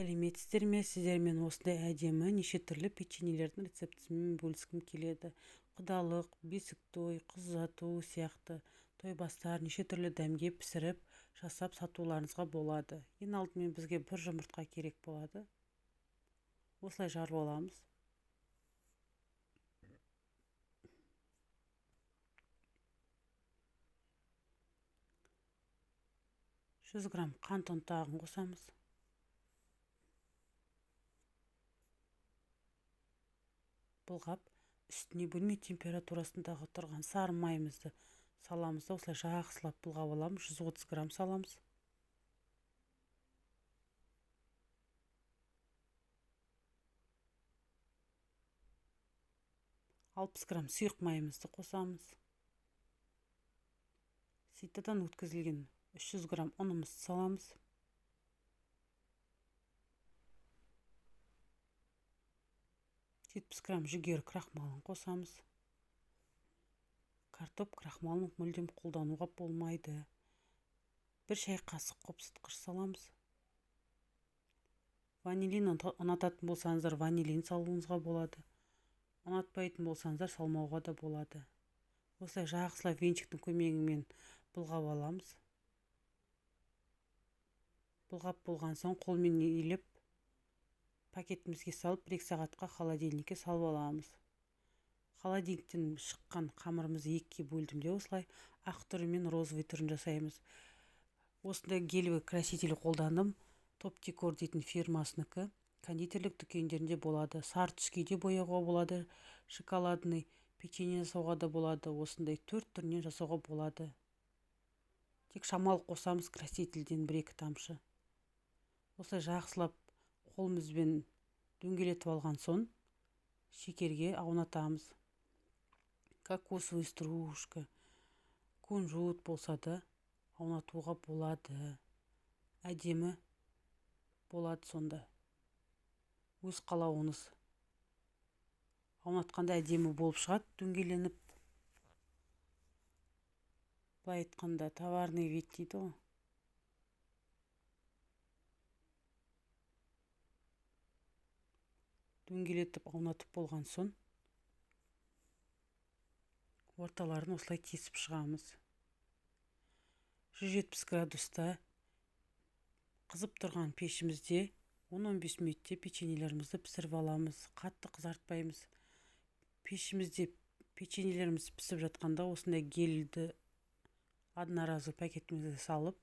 сәлеметсіздер ме? Сіздермен осындай әдемі неше түрлі печеньелердің рецептісімен бөліскім келеді. Құдалық, бесік той, қыз ұзату сияқты тойбастар неше түрлі дәмге пісіріп жасап сатуларыңызға болады. Ең алдымен бізге бір жұмыртқа керек болады. Осылай жарып аламыз. Жүз грамм қант ұнтағын қосамыз. Бұлғап, үстіне бөлме температурасындағы тұрған сары майымызды саламыз да осылай жақсылап бұлғап аламыз. 130 грамм саламыз. Алпыс грамм сұйық майымызды қосамыз. Ситадан өткізілген 300 грамм ұнымызды саламыз. Жетпіс грамм жүгері крахмалын қосамыз. Картоп крахмалын мүлдем қолдануға болмайды. Бір шай қасық қопсытқыш саламыз. Ванилин ұнататын болсаңыздар ванилин салуыңызға болады. Ұнатпайтын болсаңыздар салмауға да болады. Осылай жақсылап венчиктің көмегімен бұлғап аламыз. Бұлғап болған соң қолмен иіліп пакетімізге салып 1-2 сағатқа холодильникке салып аламыз. Холодильниктен шыққан қамырымызды екіге бөлдім де осылай ақ түрі мен розовый түрін жасаймыз. Осындай гелевый краситель қолдандым. Топ Декор дейтін фирмасынікі. Кондитерлік дүкендерінде болады. Сары түске де бояуға болады. Шоколадный печенье жасауға да болады. Осындай 4 түрінен жасауға болады. Тек шамалы қосамыз красительден 1-2 тамшы. Осылай жақсылап қолымызбен дөңгелетіп алған соң шекерге аунатамыз. Кокосовый стружка, кунжут болса да аунатуға болады. Әдемі болады сонда. Өз қалауыңыз. Аунатқанда әдемі болып шығады, дөңгеленіп. Былай айтқанда товарный вид дейді ғой. Дөңгелетіп аунатып болған соң орталарын осылай кесіп шығамыз. 170 градуста қызып тұрған пешімізде 10-15 минутте печеньелерімізді пісіріп аламыз. Қатты қызартпаймыз. Пешімізде печеньелеріміз пісіп жатқанда осындай гельді одноразовый пакетімізге салып,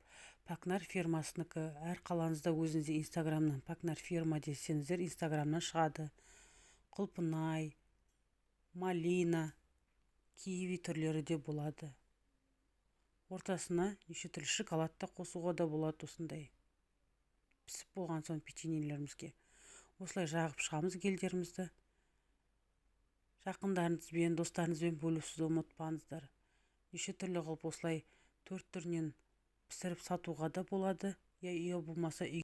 Пакнар фирмасынікі. Әр қалаңызда өзіңізде инстаграмнан Пакнар фирма десеңіздер, инстаграмнан шығады. Құлпынай, малина, киви түрлері де болады. Ортасына неше түрлі шоколадта қосуға да болады осындай. Пісіп болған соң печеньелерімізге. Осылай жағып шығамыз гельдерімізді. Жақындарыңызбен, достарыңызбен бөлісуді ұмытпаңыздар. Неше түрлі қылып осылай 4 түрінен пісіріп сатуға да болады. Я болмаса